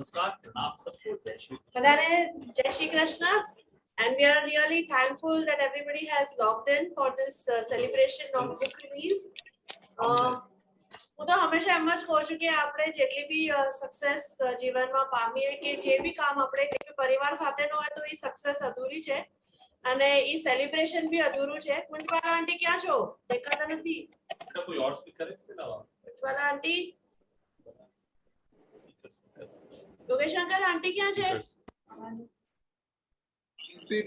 Jai Shri Krishna, and we are really thankful that everybody has logged in for this celebration of book release. હું તો હંમેશા એમ જ કહું છું કે આપણે જેટલી બી સક્સેસ જીવનમાં પામીએ કે જે બી કામ આપણે પરિવાર સાથે નો હોય તો એ સક્સેસ અધૂરી છે અને એ સેલિબ્રેશન બી અધૂરું છે. કુંજવાલા આંટી ક્યાં છો? દેખાતા નથી. કોઈ ઓર સ્પીકર છે ના? કુંજવાલા આંટી, યોગેશ અંકલ આંટી ક્યાં છે?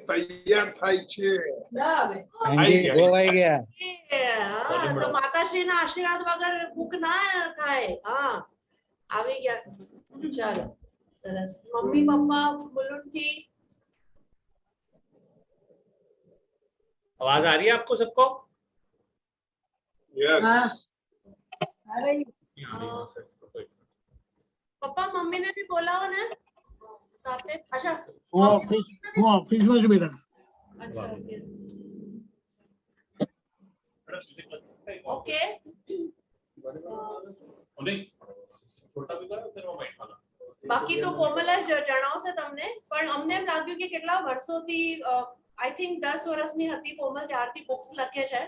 તૈયાર થાય છે. તો માતાશ્રી ના આશીર્વાદ વગર ભૂખ ના થાય. હા, આવી ગયા. ચાલો, સરસ. મમ્મી પપ્પા बुलुन थी. आवाज आ रही है आपको सबको? यस. आ रही. पप्पा मम्मी ने भी बोलाओ ना साथे. अच्छा, वो ऑफिस में जो बेटा. अच्छा, ओके. બાકી તો કોમલ જ જણાવશે તમને, પણ અમને એમ લાગ્યું કે કેટલા વર્ષોથી આઈ થિંક 10 વર્ષની હતી કોમલ ત્યારથી બુક્સ લખે છે,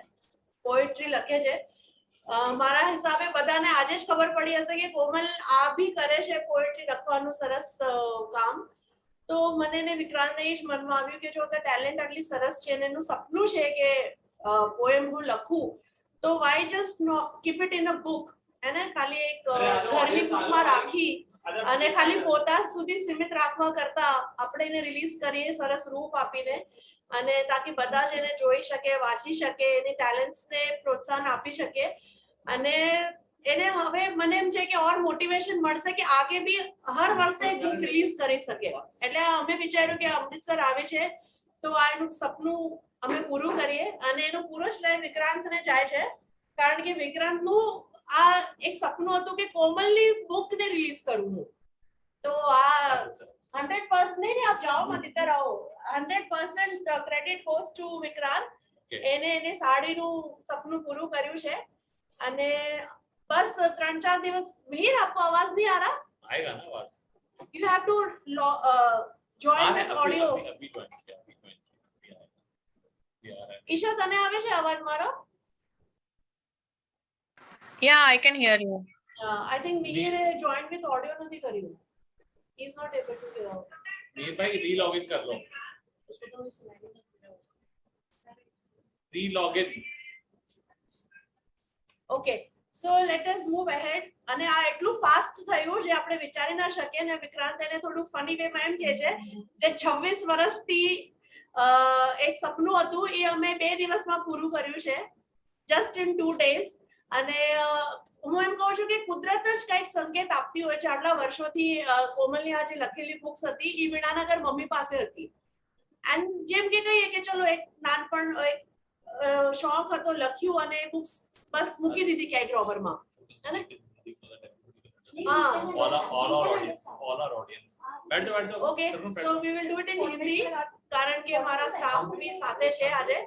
પોએટ્રી લખે છે. મારા હિસાબે બધાને આજે જ ખબર પડી હશે કે કોમલ આ બી કરે છે પોએટ્રી લખવાનું સરસ કામ. તો મને ને વિક્રાંતને જ મનમાં આવ્યું કે જો અગર ટેલેન્ટ આટલી સરસ છે અને એનું સપનું છે કે પોએમ હું લખું તો why just keep it in a book. એને ખાલી એક ઘરની બુકમાં રાખી અને ખાલી પોતા સુધી સીમિત રાખવા કરતા આપણે એને રિલીઝ કરીએ સરસ રૂપ આપીને, અને તાકી બધા જ એને જોઈ શકે, વાંચી શકે, એની ટેલેન્ટ્સને પ્રોત્સાહન આપી શકે. અને એને હવે મને એમ છે કે ઓર મોટિવેશન મળશે કે આગે બી હર વર્ષે બુક રિલીઝ કરી શકે. એટલે અમે વિચાર્યું કે અમૃતસર આવે છે તો આ એનું સપનું અમે પૂરું કરીએ, અને એનું પૂરો શ્રેય વિક્રાંતને જાય છે, કારણ કે વિક્રાંતનું આ એક સપનું હતું કે કોમલની બુકને રિલીઝ કરવું. તો આ 100% નહીં, आप जाओ मत इधर आओ, 100% ક્રેડિટ goes to વિક્રાંત. એને એને સાડીનું સપનું પૂરું કર્યું છે. અને બસ 3-4 દિવસ. મીર आपको आवाज नहीं आ रहा? आएगा ना आवाज. You have to join with audio. Isha તને આવે છે અવાજ મારો? Yeah, I can hear you. I think Mihir joined with audio નથી કર્યું. He is not able to hear. Mir भाई री-लॉगिन कर लो. री-लॉगिन. Okay, so let us move ahead. અને આ એટલું ફાસ્ટ થયું જે આપણે વિચારી ના શકીએ. ને વિક્રાંત એને થોડું ફની વે માં એમ કહે છે કે 26 વર્ષથી એક સપનું હતું એ અમે 2 દિવસમાં પૂરું કર્યું છે, just in 2 days. અને હું એમ કહું છું કે કુદરત જ કંઈક સંકેત આપતી હોય છે. આટલા વર્ષોથી કોમલની આ જે લખેલી બુક્સ હતી એ વીણાનગર મમ્મી પાસે હતી. એન્ડ જેમ કે કહીએ કે ચલો એક નાનપણ એક શોખ હતો, લખ્યું અને બુક્સ બસ મૂકી દીધી ક્યાંય ડ્રોવરમાં. all our audience. Okay, so we will do it in Hindi કારણ કે અમારા સ્ટાફ બી સાથે છે આજે.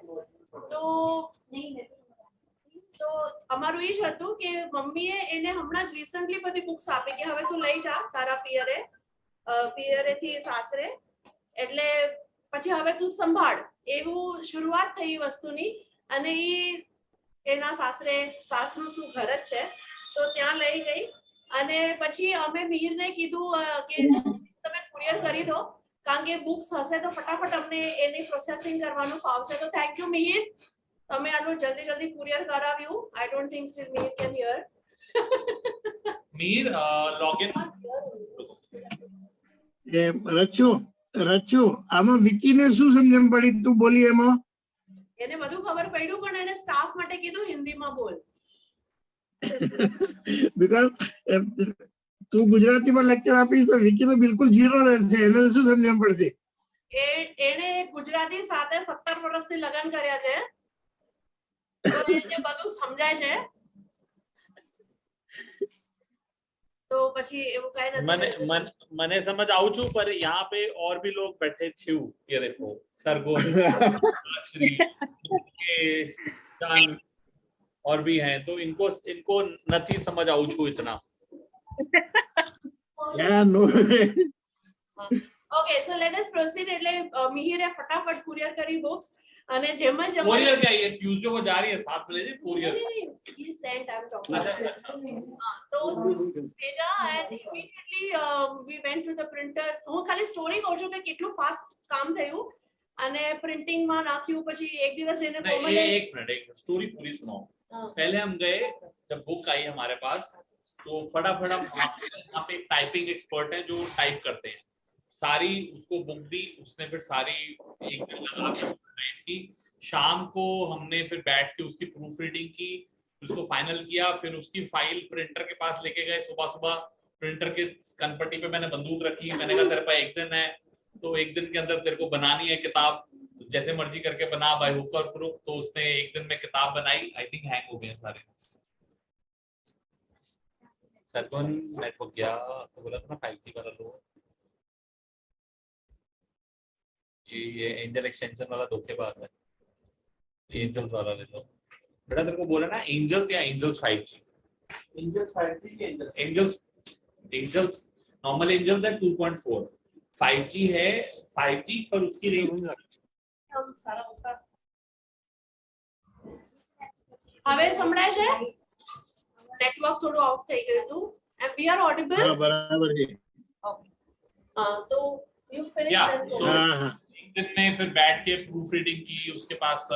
તો અમારું એ જ હતું કે મમ્મીએ એને હમણાં જ રિસન્ટલી બધી બુક્સ આપી કે હવે તું લઈ જા તારા પિયરેથી સાસરે, એટલે પછી હવે તું સંભાળ, એવું શરૂઆત થઈ વસ્તુની. અને એ એના સાસરે સાસનું શું ઘર જ છે તો ત્યાં લઈ ગઈ. અને પછી અમે મીરને કીધું કે તમે કુરિયર કરી દો કારણ કે બુક્સ હશે તો ફટાફટ અમને એની પ્રોસેસિંગ કરવાનું ફાવશે. તો થેન્ક યુ મીર, તમે આટલું જલ્દી કુરિયર કરાવ્યું. I don't think still Mir can hear. Mir login. એ રચુ આમાં વિકીને શું સમજણ પડી તું બોલી એમાં? એને બધું ખબર પડ્યું પણ એને સ્ટાફ માટે કીધું હિન્દીમાં બોલ. બીકોઝ તું ગુજરાતીમાં લેક્ચર આપીશ તો વિકી તો બિલકુલ ઝીરો રહેશે, એને શું સમજણ પડશે? એને ગુજરાતી સાથે 17 વર્ષથી લગ્ન કર્યા છે તો એને બધું સમજાય છે. तो પછી એવું કાઈ નથી. મને સમજ આવું છું, पर यहाँ पे और भी लोग बैठे छू. ये देखो सरगोन, श्री के जान और भी हैं, तो इनको नथी समझ आऊं छू इतना. Yeah, no. Okay so let us proceed એટલે મિહિરે ફટાફટ કુરિયર કરી બુક્સ અને જેમ જ कोरियर क्या ये ट्यूसडे को जा रही है 7 बजे कोरियर ही सेंट आई एम टॉकिंग अच्छा તો भेजा and immediately we went to the printer હું ખાલી સ્ટોરી કહું છું કે કેટલું ફાસ્ટ કામ થયું અને પ્રિન્ટિંગ માં નાખ્યું પછી એક દિવસ એને नहीं ये एक मिनट एक स्टोरी पूरी सुनाओ पहले हम गए जब बुक आई हमारे पास तो फटाफट हम यहाँ पे टाइपिंग एक्सपर्ट है जो टाइप करते हैं सारी उसको बुक दी उसने फिर सारी एक दिन लगा टाइप की शाम को हमने फिर बैठ के उसकी प्रूफ रीडिंग की उसको फाइनल किया फिर उसकी फाइल प्रिंटर के पास लेके गए सुबह सुबह प्रिंटर के कनपट्टी पे मैंने बंदूक रखी मैंने कहा तेरे पास एक दिन है तो एक दिन के अंदर तेरे को बनानी है किताब जैसे मर्जी करके बना बाय हुक और क्रुक तो उसने एक दिन में किताब बनाई आई थिंक हैंग हो गए सारे सरवन नेटवर्क गया तो बोला था ना 5G वाला लो ये एंजल एक्सटेंशन वाला धोखेबाज है एंजल्स वाला ले लो बेटा तेरे को बोला ना एंजल्स या angels 5G angels normal angels है 2.4 5G है 5G पर उसकी रेंज हम सारा उसका હવે સંભળાય છે નેટવર્ક થોડું ઓફ થઈ ગયું હતું and we are audible हाँ, बराबर है. तो you finish Yeah, that so- book. हाँ, एक दिन में फिर बैठ के प्रूफ रीडिंग की उसके पास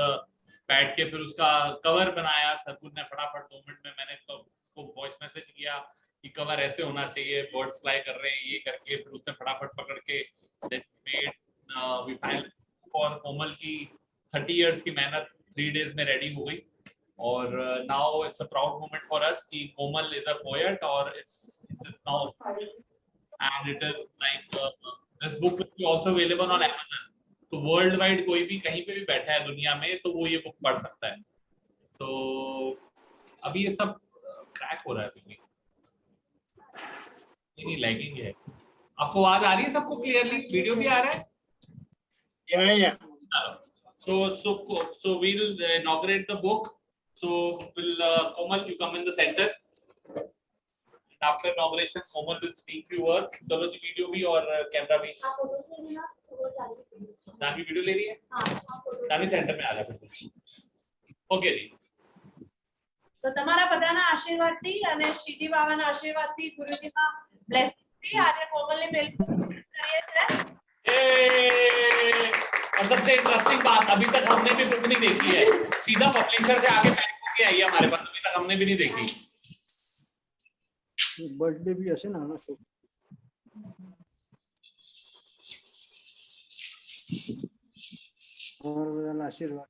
बैठ के फिर उसका कवर बनाया सरकुन ने फटाफट 2 मिनट में मैंने तो उसको वॉइस मैसेज किया कि कवर ऐसे होना चाहिए बर्ड्स फ्लाई कर रहे हैं ये करके फिर उसने फटाफट पकड़ के वी फाइनल और कोमल की 30 इयर्स की मेहनत 3 डेज में रेडी हो गई और now it's a proud moment for us कि कोमल इज अ पोएट और it's now and it is like this book will be also available on Amazon तो वर्ल्ड वाइड कोई भी कहीं पे भी बैठा है दुनिया में तो वो ये बुक पढ़ सकता है तो अभी ये सब क्रैक हो रहा है अभी नहीं लैगिंग है आपको आवाज आ रही है सबको क्लियरली वीडियो भी आ रहा है yeah. so we'll inaugurate the book so will Komal you come in the center and after inauguration Komal will speak few words चलो जी वीडियो भी और कैमरा भी आप फोटो से लेना तो वो चाहिए जानवी वीडियो ले रही है हां आप फोटो जानवी सेंटर में आ जा फिर ओके जी તો તમારા બધાના આશીર્વાદથી અને શ્રીજી બાબાના આશીર્વાદથી ગુરુજીના બ્લેસિંગથી આજે કોમલની વેલકમ કરીએ છીએ और सबसे इंटरेस्टिंग बात अभी तक हमने भी बुक नहीं देखी है सीधा पब्लिशर से आके पैक होके आई है हमारे पास अभी तक हमने भी नहीं देखी बर्थडे भी हशे ना सो और बधाना आशीर्वाद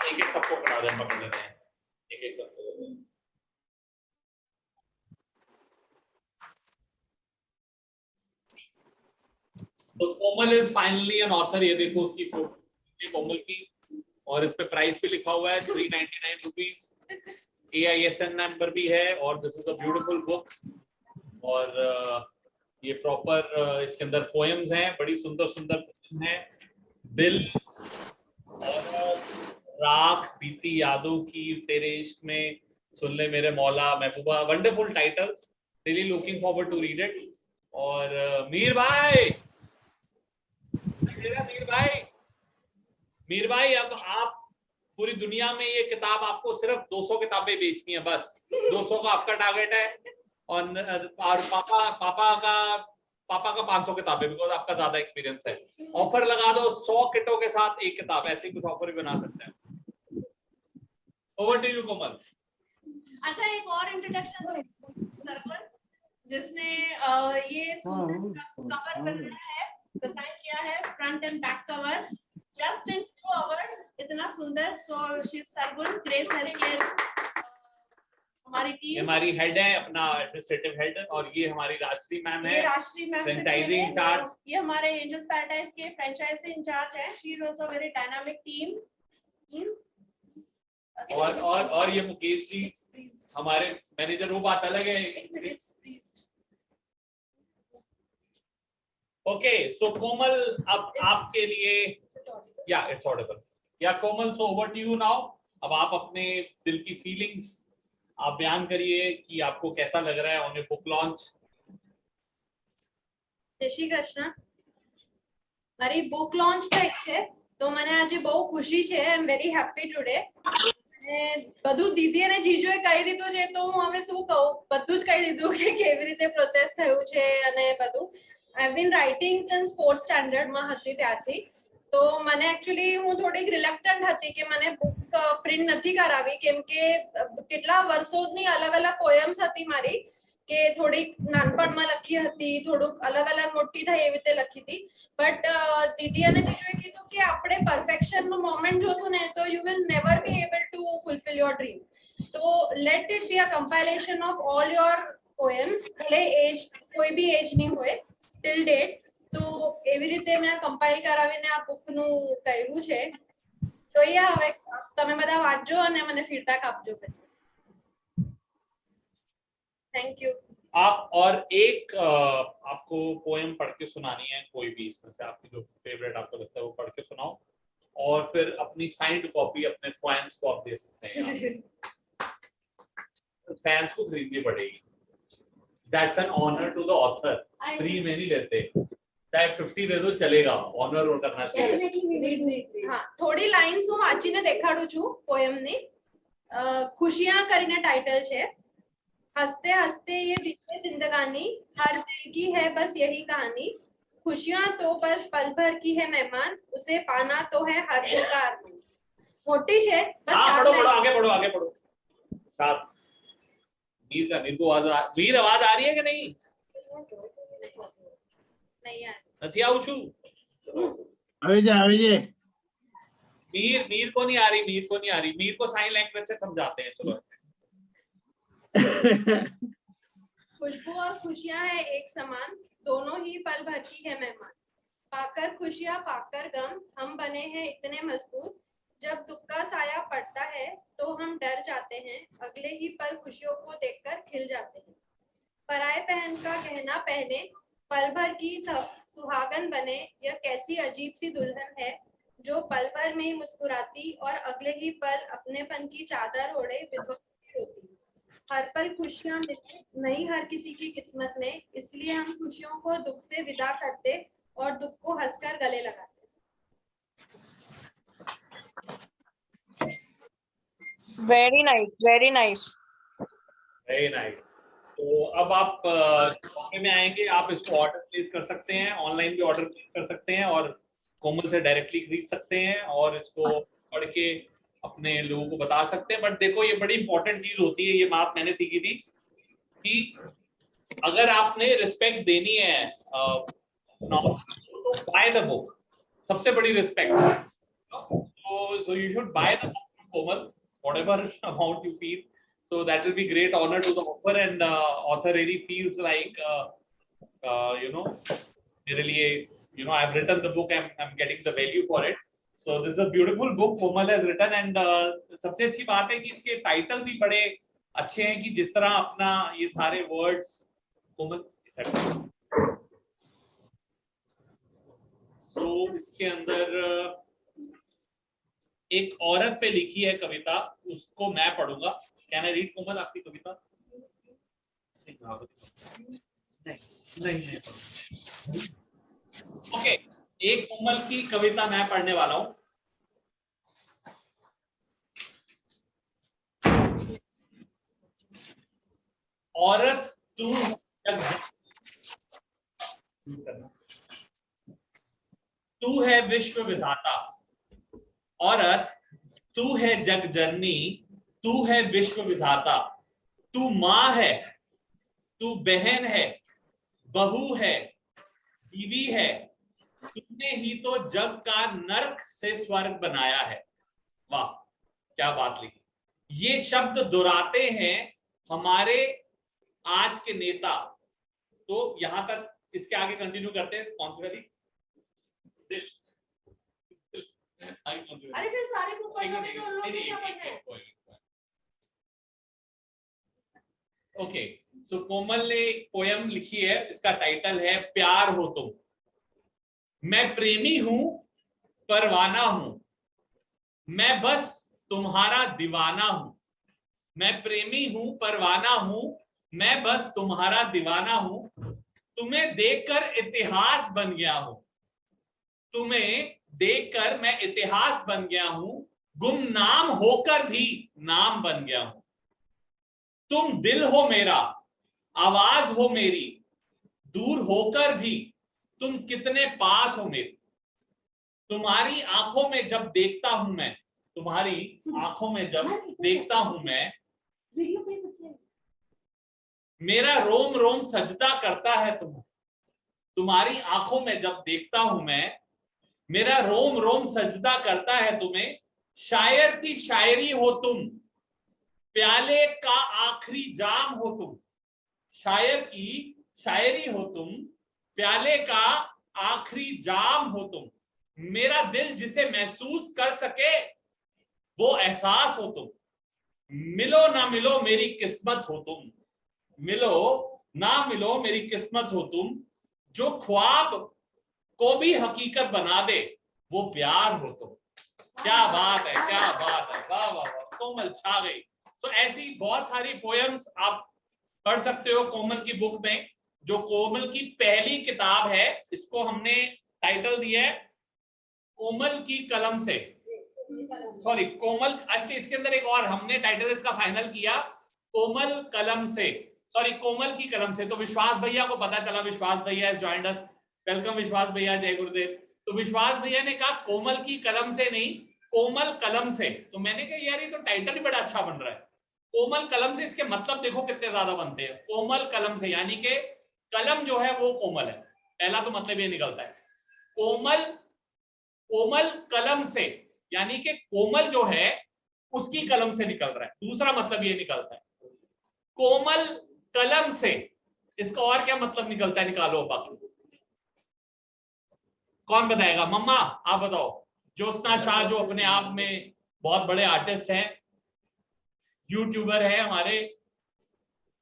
एक एक सबको पढ़ा दे पकड़ लेते हैं एक एक सबको तो कोमल इज फाइनली एन ऑथर ये देखो उसकी फोटो कोमल की और इस पे प्राइस भी लिखा हुआ है 399 रुपीस AISN नंबर भी है और this is a beautiful book और ये प्रॉपर इसके अंदर पोएम्स हैं बड़ी सुंदर सुंदर पोएम हैं दिल और राख बीती यादों की तेरे इश्क में सुन ले मेरे मौला महबूबा wonderful titles really looking forward to read it और मीर भाई अब आप पूरी दुनिया में ये किताब आपको सिर्फ 200 किताबें बेचनी है बस 200 का आपका टारगेट है और पापा का 500 किताबें बिकॉज आपका ज्यादा एक्सपीरियंस है ऑफर लगा दो 100 किटों के साथ एक किताब ऐसे कुछ ऑफर भी बना सकते हैं ओवर टू यू कोमल अच्छा एक और इंट्रोडक्शन सरवर जिसने ये कवर बनाया है डिजाइन किया है front end back cover just in 2 hours इतना सुंदर सो शी सरगुन ग्रेस हेरिकेयर हमारी टीम हमारी हेड है अपना एडमिनिस्ट्रेटिव हेड और ये हमारी राजश्री मैम ये है राष्ट्रीय मैम फ्रेंचाइजी इंचार्ज ये हमारे एंजल्स पैराडाइज के फ्रेंचाइजी इंचार्ज है she is also very dynamic team और ये मुकेश जी हमारे मैनेजर वो बात अलग है ओके सो कोमल अब आपके लिए या it's audible yeah Komal so over to you now अब आप अपने दिल की फीलिंग्स आप बयान करिए कि आपको कैसा लग रहा है ऑन योर बुक लॉन्च। જય શ્રી કૃષ્ણ. મારી બુક લોન્ચ થઈ છે તો મને આજે બહુ ખુશી છે. આઈ એમ વેરી હેપી ટુડે. અને બધું દીદી અને જીજુએ કહી દીધું છે તો હું હવે શું કહું, બધું જ કહી દીધું કે કેવી રીતે પ્રોસેસ થયું છે અને બધું. આઈ બીન રાઇટિંગ સિન્સ 4th સ્ટાન્ડર્ડમાં હતી ત્યારથી. તો મને એકચ્યુઅલી હું થોડીક રિલેક્ટન્ટ હતી કે મને બુક પ્રિન્ટ નથી કરાવી, કેમ કે કેટલા વર્ષોની અલગ અલગ પોયમ્સ હતી મારી, કે થોડીક નાનપણમાં લખી હતી, થોડુંક અલગ અલગ મોટી થઈ એવી રીતે લખી હતી. બટ દીદી અને જીજુએ કીધું કે આપણે પરફેક્શનનું મોમેન્ટ જોશું ને તો you will never be able to fulfill your dream. તો let it be a compilation of all your poems, ભલે એજ કોઈ બી એજની હોય ટિલ ડેટ. તો એવી રીતે મેં કમ્પાઇલ કરાવીને આ બુકનું કર્યું છે. જોઈએ હવે તમે બધા વાંચજો અને મને ફીડબેક આપજો પછી. Thank you. आप और एक आपको पोएम पढ़ के सुनानी है, कोई भी इसमें से आपकी जो फेवरेट आपको लगता है वो पढ़ के सुनाओ, और फिर अपनी साइंड कॉपी अपने फैंस को आप दे सकते हैं। फैंस को खरीदनी पड़ेगी। That's an honour to the author, free में नहीं देते, चाहे 50 दे दो चलेगा, ऑनर करना चाहिए। हाँ, थोड़ी लाइन्स હું વાંચીને દેખાડું છું પોએમની. ખુશિયાં કરીને टाइटल છે. हंसते हंसते ये बीते जिंदगानी, हर दिल की है बस यही कहानी. खुशियां तो बस पल भर की है मेहमान, उसे पाना तो है हर दिल का अरमान. मोटी है बस. हाँ, पढ़ो पढ़ो, आगे पढ़ो, आगे पढ़ो। साथ वीर आवाज आ रही है कि नहीं? नहीं यार, નથી આવું છું। આવે છે। मीर को नहीं आ रही, मीर को नहीं आ रही, मीर को साइन लैंग्वेज से समझाते हैं। चलो। खुशबू और खुशियां है एक समान, दोनों ही पल भर की है मेहमान. पाकर खुशियां पाकर गम, हम बने हैं इतने मजबूर. जब दुख का साया पड़ता है तो हम डर जाते हैं, अगले ही पल खुशियों को देखकर खिल जाते हैं. पराए पहन का गहना पहने, पल भर की सुहागन बने. यह कैसी अजीब सी दुल्हन है जो पल भर में ही मुस्कुराती और अगले ही पल अपनेपन की चादर ओढ़े विधवा होती. हर पल खुशियां मिले नहीं हर किसी की किस्मत में, इसलिए हम खुशियों को दुख से विदा करते और दुख को हंसकर गले लगाते. Very nice, very nice. Very nice. तो अब आप शॉप में आएंगे, आप इसको ऑर्डर प्लेस कर सकते हैं, ऑनलाइन भी ऑर्डर प्लेस कर सकते हैं और कोमल से डायरेक्टली खरीद सकते हैं और इसको पढ़ के अपने लोगों को बता सकते हैं। बट देखो ये बड़ी इंपॉर्टेंट चीज होती है, ये बात मैंने सीखी थी कि अगर आपने रिस्पेक्ट देनी है तो बाय द बुक, सबसे बड़ी respect. So you should buy the book from Komal, whatever amount you feel. So that will be great honor to the author, and author really feels like मेरे लिए I've written the book, I'm getting the value for it. So this is a beautiful book Komal has written, and सबसे अच्छी बात है कि इसके title भी बड़े अच्छे हैं कि जिस तरह अपना ये सारे वर्ड्स कोमल। So इसके अंदर एक औरत पे लिखी है कविता, उसको मैं पढ़ूंगा। कैन आई रीड कोमल आपकी कविता? नहीं। ओके, एक कोमल की कविता मैं पढ़ने वाला हूं। औरत तू है विश्व विधाता, औरत तू है जग जननी, तू है विश्व विधाता। तू माँ है, तू बहन है, बहू है, बीवी है, तूने ही तो जग का नर्क से स्वर्ग बनाया है। वाह क्या बात लिखी। ये शब्द दोहराते हैं हमारे आज के नेता। तो यहां तक, इसके आगे कंटिन्यू करते हैं। कौन सी वाली? अरे फिर सारे बुक पढ़ोगे तो लोग क्या पढ़ना है? ओके, सो कोमल ने एक पोयम लिखी है, इसका टाइटल है प्यार हो तुम। मैं प्रेमी हूं, परवाना हूं, मैं बस तुम्हारा दीवाना हूं। मैं प्रेमी हूं, परवाना हूं, मैं बस तुम्हारा दीवाना हूं, तुम्हें देखकर इतिहास बन गया हूं, तुम्हें देखकर मैं इतिहास बन गया हूं, गुमनाम होकर भी नाम बन गया हूं, तुम दिल हो मेरा, आवाज हो मेरी, दूर होकर भी तुम कितने पास हो मेरे, तुम्हारी आंखों में जब देखता हूं मैं, तुम्हारी आंखों में जब देखता हूं मैं, मेरा रोम रोम सजदा करता है तुम्हें, तुम्हारी आंखों में जब देखता हूं मैं, मेरा रोम रोम सजदा करता है तुम्हें, शायर की शायरी हो तुम, प्याले का आखिरी जाम हो तुम, शायर की शायरी हो तुम, प्याले का आखिरी जाम हो तुम, मेरा दिल जिसे महसूस कर सके वो एहसास हो तुम, मिलो ना मिलो मेरी किस्मत हो तुम, मिलो ना मिलो मेरी किस्मत हो तुम, जो ख्वाब को भी हकीकत बना दे वो प्यार हो तुम। क्या बात है, क्या बात है, वाह वाह वाह, कोमल छा गई। तो ऐसी बहुत सारी पोएम्स आप पढ़ सकते हो कोमल की बुक में, जो कोमल की पहली किताब है। इसको हमने टाइटल दिया है कोमल की कलम से, सॉरी कोमल, इसके अंदर एक और हमने टाइटल इसका फाइनल किया, कोमल कलम से, सॉरी कोमल की कलम से। तो विश्वास भैया को पता चला, विश्वास भैया हैज जॉइंड अस, वेलकम विश्वास भैया, जय गुरुदेव। तो विश्वास भैया ने कहा कोमल की कलम से नहीं, कोमल कलम से। तो मैंने कहा यार ये तो टाइटल ही बड़ा अच्छा बन रहा है, कोमल कलम से। इसके मतलब देखो कितने ज्यादा बनते हैं, कोमल कलम से, यानी कि कलम जो है वो कोमल है, पहला तो मतलब ये निकलता है। कोमल, कोमल कलम से यानी कि कोमल जो है उसकी कलम से निकल रहा है। दूसरा मतलब ये निकलता है कोमल कलम से, इसका और क्या मतलब निकलता है, निकालो बाकी। कौन बताएगा? मम्मा आप बताओ। ज्योत्सना शाह जो अपने आप में बहुत बड़े आर्टिस्ट हैं, यूट्यूबर है, हमारे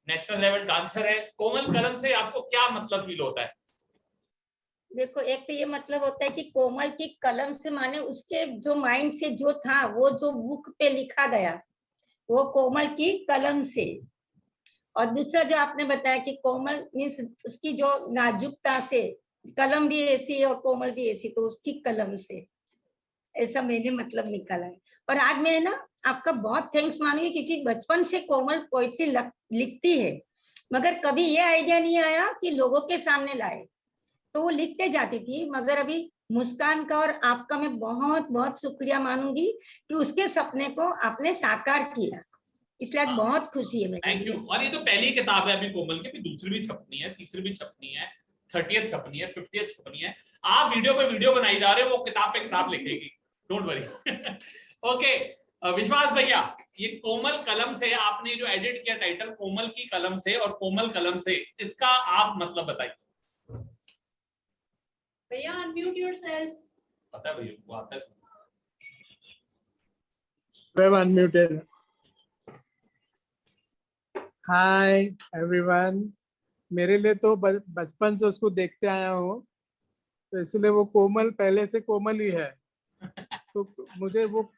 नेशनल लेवल डांसर है, कोमल कलम से आपको क्या मतलब फील होता है? देखो, एक तो ये मतलब होता है कि कोमल की कलम से माने उसके जो माइंड से जो था वो जो बुक पे लिखा गया वो कोमल की कलम से। और दूसरा जो आपने बताया कि कोमल मीन्स उसकी जो नाजुकता से, कलम भी ऐसी और कोमल भी ऐसी, तो उसकी कलम से, ऐसा मैंने मतलब निकाला है। और आज मैं ना आपका बहुत थैंक्स मानूंगी, क्योंकि बचपन से कोमल पोइट्री लिखती है, मगर कभी ये आइडिया नहीं आया कि लोगों के सामने लाए, तो वो लिखते जाती थी। मगर अभी मुस्कान का और आपका मैं बहुत बहुत शुक्रिया मानूंगी कि उसके सपने को आपने साकार किया, इसलिए आज बहुत खुशी है। Thank you. और ये तो पहली किताब है अभी कोमल की, दूसरी भी छपनी है, तीसरी भी छपनी है, 30th छपनी है, 50th छपनी है। आप वीडियो पे वीडियो बनाई जा रहे हो, वो किताब पे किताब लिखेगी, डोंट वरी। ओके विश्वास भैया, ये कोमल कलम से आपने जो एडिट किया टाइटल, कोमल की कलम से और कोमल कलम से, इसका आप मतलब बताइए भैया। Unmute yourself. पता है भैया को आता है? I'm unmuted. Hi everyone. मेरे लिए तो बचपन से उसको देखते आया हूँ, तो इसलिए वो कोमल पहले से कोमल ही है। तो मुझे वो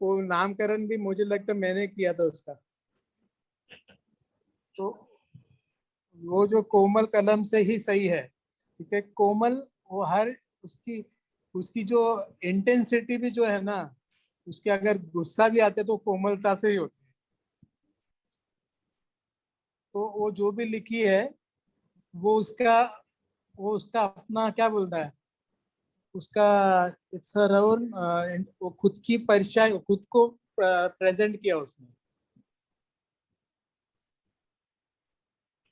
नामकरण भी मुझे लगता मैंने किया था उसका। तो वो जो कोमल कलम से ही सही है, क्योंकि कोमल वो हर उसकी जो इंटेंसिटी भी जो है ना, उसके अगर गुस्सा भी आते तो कोमलता से ही होती है। तो वो जो भी लिखी है वो उसका अपना क्या बोलता है, उसका इट्स वो खुद की परेशानी, खुद को प्रेजेंट किया उसने।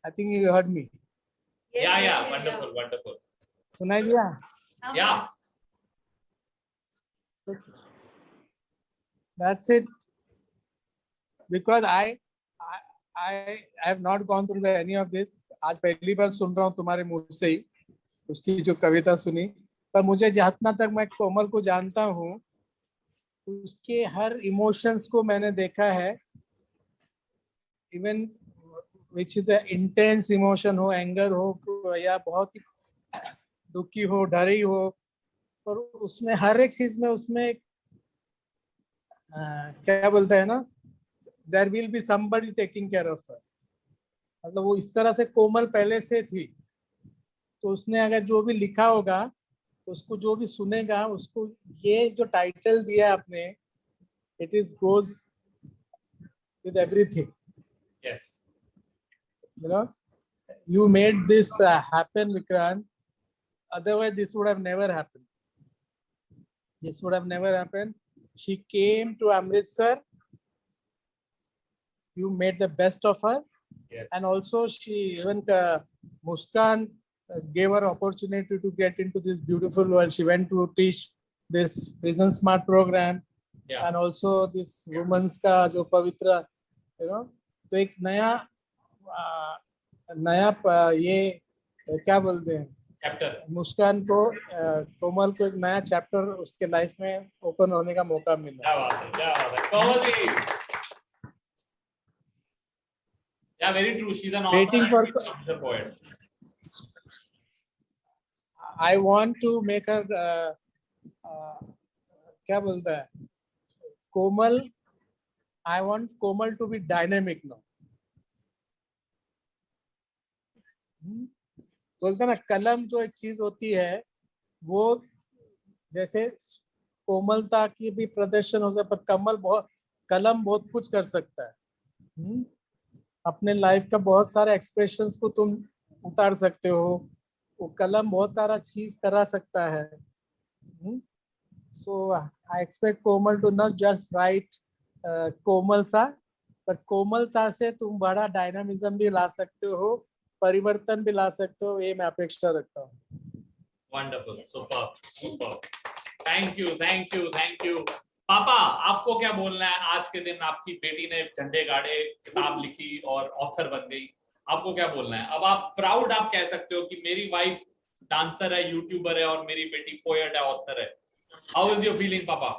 I think you heard me. या वंडरफुल वंडरफुल। सुनाई दिया? या That's it. Because I have not gone through any of this. आज पहली बार सुन रहा हूँ तुम्हारे मुंह से ही उसकी जो कविता सुनी। पर मुझे जितना तक मैं कोमल को जानता हूँ, उसके हर इमोशंस को मैंने देखा है। Even which is intense emotion हो, एंगर हो या बहुत ही दुखी हो, डरी हो, और उसमें हर एक चीज में उसमें क्या बोलता है ना, there will be somebody taking care of her. मतलब वो इस तरह से कोमल पहले से थी, तो उसने अगर जो भी लिखा होगा, उसको जो भी सुनेगा, उसको ये जो टाइटल दिया आपने, it is goes with everything. Yes. You know, you made this happen, Vikrant. Otherwise, this would have never happened. This would have never happened. She came to Amritsar. You made the best of her. Yes. And also she even Muskan gave her opportunity to get into this beautiful world. She went to teach this Prison Smart program. Yeah. And also this women's का जो पवित्र, you know, तो एक नया ये क्या बोलते हैं, चैप्टर, मुस्कान को कोमल को एक नया चैप्टर उसके लाइफ में ओपन होने का मौका मिला. क्या बात है, क्या बात है, Komal ji. Yeah, very true. She's an author. Waiting for- She's a poet. I want to make her क्या बोलता है, कोमल, I want Komal to be dynamic now. बोलते ना, कलम जो एक चीज होती है, वो जैसे कोमलता की भी प्रदर्शन होता है, पर कलम बहुत कुछ कर सकता है. अपने लाइफ का बहुत सारे एक्सप्रेशंस को तुम उतार सकते हो, वो कलम बहुत सारा चीज करा सकता है. So I expect Komal to not just write Komal सा, पर कोमलता से तुम बड़ा डायनामिज्म भी ला सकते हो, परिवर्तन भी ला सकते हो, ये मैं अपेक्षा रखता हूँ. Wonderful, superb, superb. Thank you, thank you, thank you. पापा, आपको क्या बोलना है? आज के दिन आपकी बेटी ने झंडे गाड़े, किताब लिखी और ऑथर बन गई. आपको क्या बोलना है? अब आप प्राउड आप कह सकते हो कि मेरी वाइफ डांसर है, यूट्यूबर है और मेरी बेटी पोएट है, ऑथर है. हाउ इज योर फीलिंग पापा?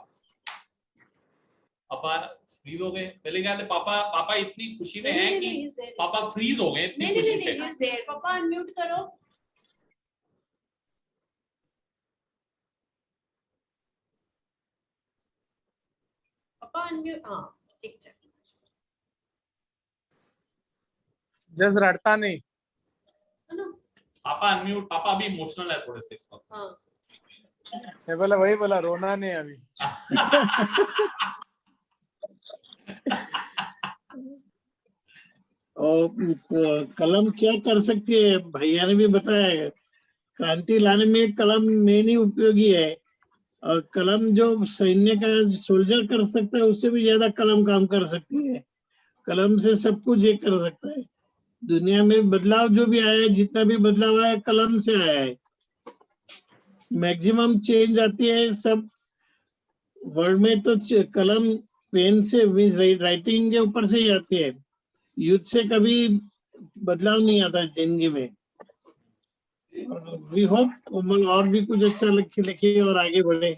पापा फ्रीज हो गए. पहले क्या पापा इतनी खुशी में हैं कि पापा फ्रीज हो गए इतनी खुशी से. पापा अनम्यूट करो. पापा अनम्यूट. हाँ ठीक है. जस्ट रटता नहीं. पापा अनम्यूट. पापा भी इमोशनल है थोड़े से इस वक्त. हाँ. मैं बोला वही बोला, रोना नहीं अभी. और कलम क्या कर सकती है, भैया ने भी बताया है, क्रांति लाने में कलम मेन ही उपयोगी है. और कलम जो सैन्य का सोल्जर कर सकता है, उससे भी ज्यादा कलम काम कर सकती है. कलम से सब कुछ ये कर सकता है. दुनिया में बदलाव जो भी आया है, जितना भी बदलाव आया है, कलम से आया है. मैक्सिमम चेंज आती है सब वर्ल्ड में, तो कलम पेन से राइटिंग के ऊपर से ही आती है. युद्ध से कभी बदलाव नहीं आता जिंदगी में. वी होप कोमल और भी कुछ अच्छा लिखे और आगे बढ़े.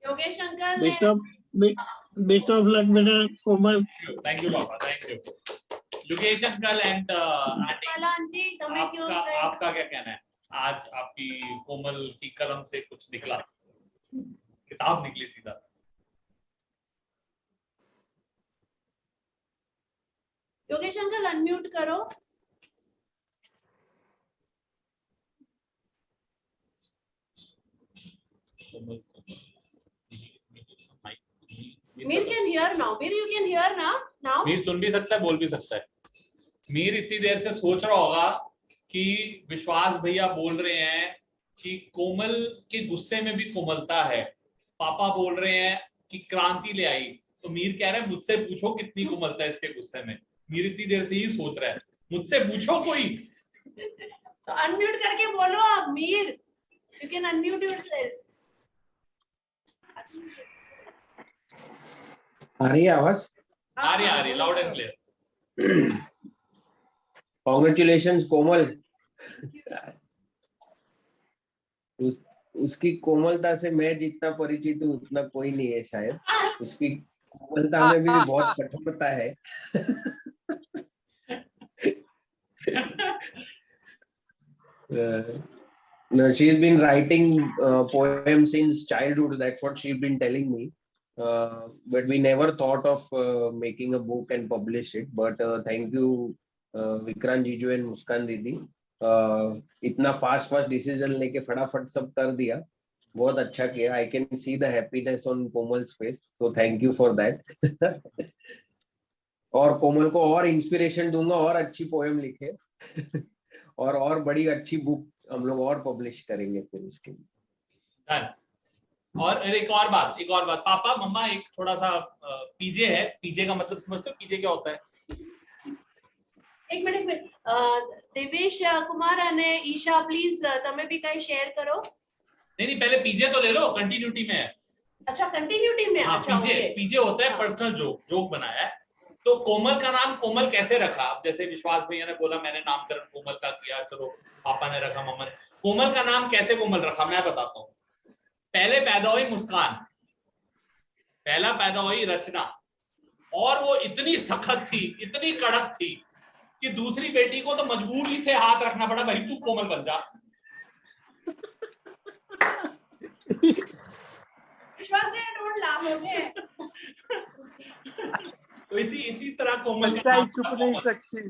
Yogesh uncle best of luck बेटा कोमल. थैंक यू पापा, thank you. Yogesh uncle and aunty, आपका क्या कहना है? आज आपकी कोमल की कलम से कुछ निकला, किताब निकली सीधा. योगेश अंकल अनम्यूट करो. Mir can hear now. Mir you can hear now. Mir सुन भी सकता है, बोल भी सकता है. मीर इतनी देर से सोच रहा होगा कि विश्वास भैया बोल रहे हैं कि कोमल के गुस्से में भी कोमलता है. पापा बोल रहे हैं कि क्रांति ले आई, तो मीर कह रहे हैं मुझसे पूछो कितनी कोमलता है इसके गुस्से में. मीर इतनी देर से ही सोच रहा है, मुझसे पूछो कोई. तो अनम्यूट करके बोलो आप. Mir you can unmute yourself. आ रही है आवाज? आ रही loud and clear. Congratulations Komal. उसकी कोमलता से मैं जितना परिचित हूँ उतना कोई नहीं है शायद. उसकी कोमलता में भी बहुत कठोरता है. No, she's been writing poems since childhood. That's what she's been telling me. but we never thought of making a book and publish it. But thank you, Vikrant Jiju and Muskan Didi. इतना fast decision लेके फटाफट सब कर दिया, बहुत अच्छा किया. I can see the happiness on Komal's face, so thank you for that. और कोमल को और इंस्पिरेशन दूंगा, और अच्छी पोएम लिखे और बड़ी अच्छी बुक हम लोग और पब्लिश करेंगे फिर उसके. और एक और बात पापा मम्मा, एक थोड़ा सा पीजे है. पीजे का मतलब समझते हो? पीजे क्या होता है? एक मिनट देवेश कुमार અને ईशा प्लीज તમે भी कहीं शेयर करो. नहीं पहले पीजे तो ले लो, कंटिन्यूटी में है. अच्छा कंटिन्यूटी में. हाँ, अच्छा पीजे होता है पर्सनल जोक बनाया है. तो कोमल का नाम कोमल कैसे रखा? अब जैसे विश्वास भैया ने बोला मैंने नामकरण कोमल का किया, चलो पापा ने रखा, मम्मा ने. कोमल का नाम कैसे कोमल रखा मैं बताता हूँ. पहले पैदा हुई मुस्कान, पहला पैदा हुई रचना, और वो इतनी सख्त थी, इतनी कड़क थी कि दूसरी बेटी को तो मजबूरी से हाथ रखना पड़ा, भाई तू कोमल बन जा. विश्वास ने डोंट लाफ. ओके तो इसी तरह कोमल सच्चाई छुप नहीं सकती,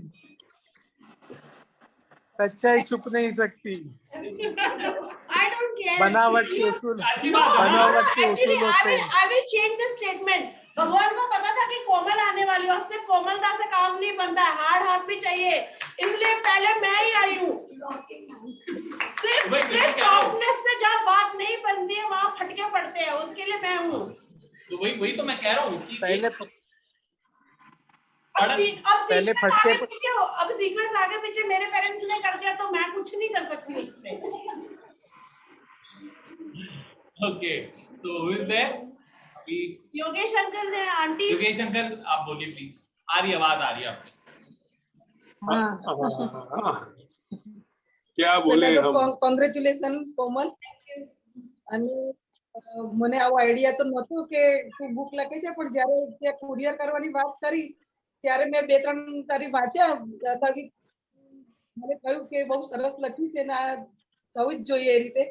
सच्चाई छुप नहीं सकती. I don't care. बनावट के उसूल, अच्छी बात है. बनावट के उसूल होते हैं. I will change the statement. भगवान को पता था कि कोमल आने वाली है, सिर्फ कोमलता से काम नहीं बनता है, हार्ड हाथ भी चाहिए, इसलिए पहले मैं ही आई हूँ. सिर्फ सॉफ्टनेस से जहाँ बात नहीं बनती है वहाँ फटके पड़ते हैं, उसके लिए मैं हूँ. तो वही तो मैं कह रहा हूँ कि पहले पहले फटके अब सीक्वेंस आगे पीछे मेरे पेरेंट्स ने कर दिया तो मैं कुछ नहीं कर सकती उसमें. ओके, तो who is there? Yogesh uncle ने आंटी. योगेश अंकल आप बोलिए प्लीज. आ रही आवाज आ रही है आपकी. क्या बोले हम. કોંગ્રેચ્યુલેશન કોમલ. અને મને આવો આઈડિયા તો નહોતો કે તું બુક લખે છે, પણ જ્યારે તે કુરિયર કરવાની વાત કરી ત્યારે મેં 2-3 તારી વાંચ્યા હતા કે મને કહ્યું કે બહુ સરસ લખ્યું છે ને આ થવું જ જોઈએ એ રીતે.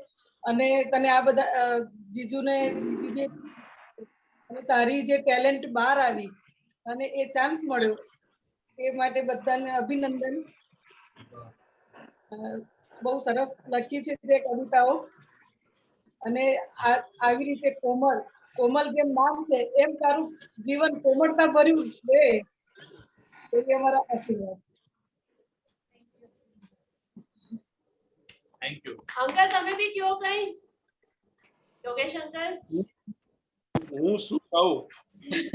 અને તને આ બધા જીજુને દીદી અને તારી જે ટેલેન્ટ બહાર આવી અને એ ચાન્સ મળ્યો એ માટે બધાને અભિનંદન. બહુ સરસ લખી છે તે કવિતાઓ. અને આવી રીતે કોમલ જેમ નામ છે એમ તારું જીવન કોમળતા ભર્યું છે, એ અમારા આશીર્વાદ. થેન્ક યુ અંકલ તમે બી કયો કઈ. યોગેશ અંકલ. હું શું કહું,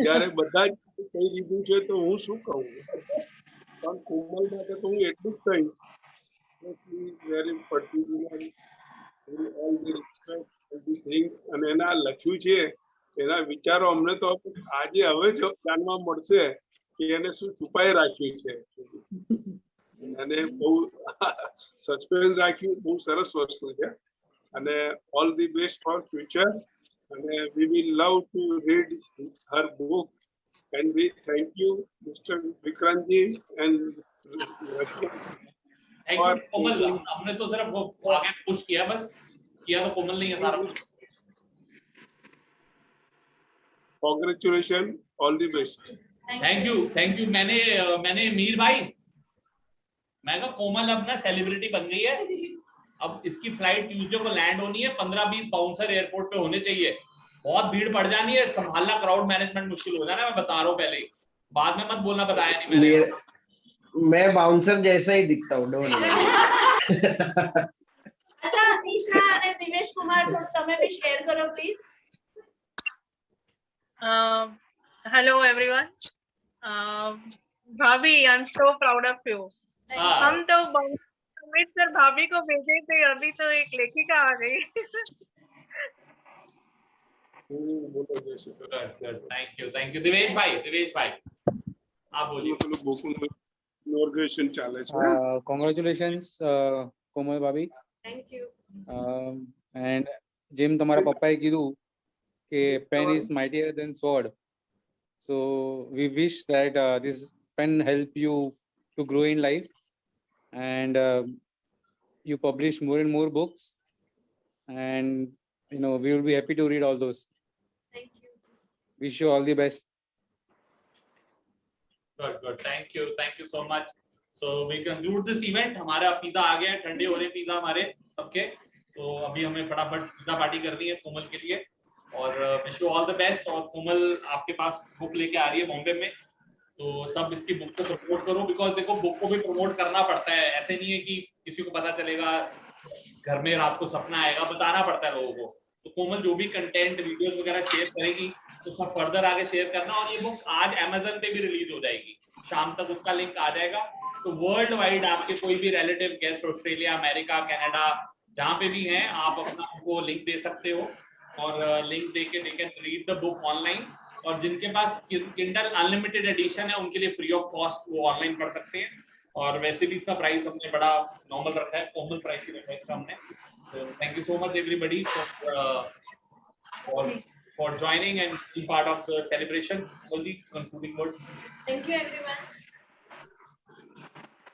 જ્યારે બધા જ કહી દીધું છે તો હું શું કહું. પણ કોમલ માટે તો હું એટલું જ કહીશ, very particular all the respect things. અને એના લખ્યું છે એના વિચારો અમને તો આજે હવે જ જાણવા મળશે કે એને શું છુપાઈ રાખ્યું છે. અને બહુ સસ્પેન્સ રાખ્યું, બહુ સરસ વસ્તુ છે. અને all the best for future. અને we will love to read her book, and we thank you Mr. Vikrantji and कोमल. हमने तो सिर्फ वो आगे पुश किया, बस किया तो कोमल नहीं है सारा कुछ. congratulations, all the best. Thank you. मैंने मीर भाई, मैं कहा कोमल अब ना सेलिब्रिटी बन गई है. अब इसकी फ्लाइट ट्यूसडे को लैंड होनी है. 15-20 बाउंसर एयरपोर्ट पे होने चाहिए. बहुत भीड़ पड़ जानी है, संभालना क्राउड मैनेजमेंट मुश्किल हो जाना है. मैं बता रहा हूँ पहले ही, बाद में मत बोलना बताया नहीं मैंने. मैं बाउंसर जैसा ही दिखता हूँ, डोंट वरी. अच्छा ईशा અને દિવેશ કુમાર તમે બી શેર કરો પ્લીઝ. Hello everyone. भाभी, I am so proud of you. हम तो अमित सर भाभी को भेजे थे, अभी तो एक लेखिका आ गई. थैंक यू दिवेश भाई. आप बोलिए. ઇનોગ્રેશન ચાલે છે. કોંગ્રેચ્યુલેશન્સ કોમલ ભાભી. Thank you. એન્ડ જેમ તમારા પપ્પાએ કીધું કે pen is mightier than sword, so we wish that this pen help you to grow in life, and you publish more and more books, and we will be happy to read all those. Thank you. Wish you all the best. Good. Thank you so much. So we conclude this event. हमारा pizza आ गया है, ठंडे हो रहे pizza हमारे सबके, तो अभी हमें फटाफट पिज्जा पार्टी करनी है कोमल के लिए, और wish you all the best. और कोमल आपके पास बुक लेके आ रही है बॉम्बे में, तो सब इसकी बुक को प्रमोट करो, बिकॉज देखो बुक को भी प्रमोट करना पड़ता है, ऐसे नहीं है कि किसी को पता चलेगा घर में रात को सपना आएगा, बताना पड़ता है लोगों को। तो कोमल जो भी कंटेंट वीडियोस वगैरह शेयर करेगी तो सब फर्दर आगे शेयर करना। और ये बुक आज अमेजन पे भी रिलीज हो जाएगी, शाम तक उसका लिंक आ जाएगा। तो वर्ल्ड वाइड आपके कोई भी relative guest Australia, America, Canada, जहाँ पे भी हैं, आप अपना उनको लिंक दे सकते हो, और लिंक दे के they can read the book online. और जिनके पास किंडल अनलिमिटेड एडिशन है उनके लिए फ्री ऑफ कॉस्ट वो ऑनलाइन पढ़ सकते हैं। और वैसे भी इसका प्राइस हमने बड़ा नॉर्मल रखा है, कॉमन प्राइस ही रखा है इसका हमने। So thank you so much everybody for joining and being part of the celebration. Only concluding words. Thank you everyone.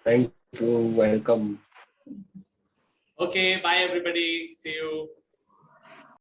Thank you. Welcome. Okay, bye everybody. See you.